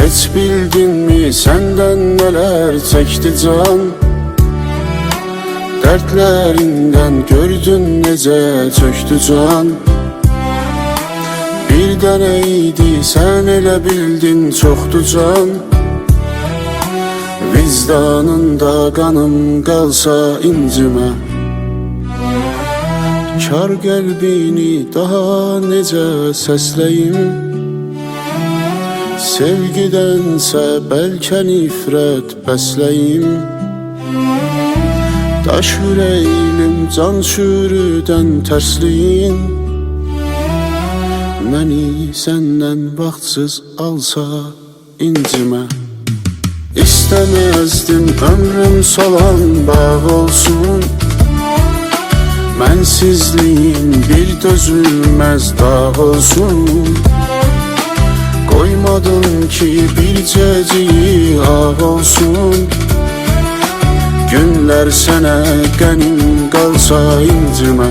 Heç bildinmi senden neler çekti can? Dertlerinden gördün nece çöktü can. Bir deneydi sen ele bildin çoktu can. Vicdanında kanım kalsa incime. Kar qəlbini daha necə səsləyim? Sevgidənsə bəlkə nifrət bəsləyim. Daş ürəyim can çürüdən tərsliyin. Məni səndən vaxtsız alsa incimə. İstəməzdim ömrüm solan bağ olsun. Mənsizliyin bir dözülməz dağ olsun. Koymadın ki bircəciyi ağ olsun. Günlər sənə qənim qalsa incimə.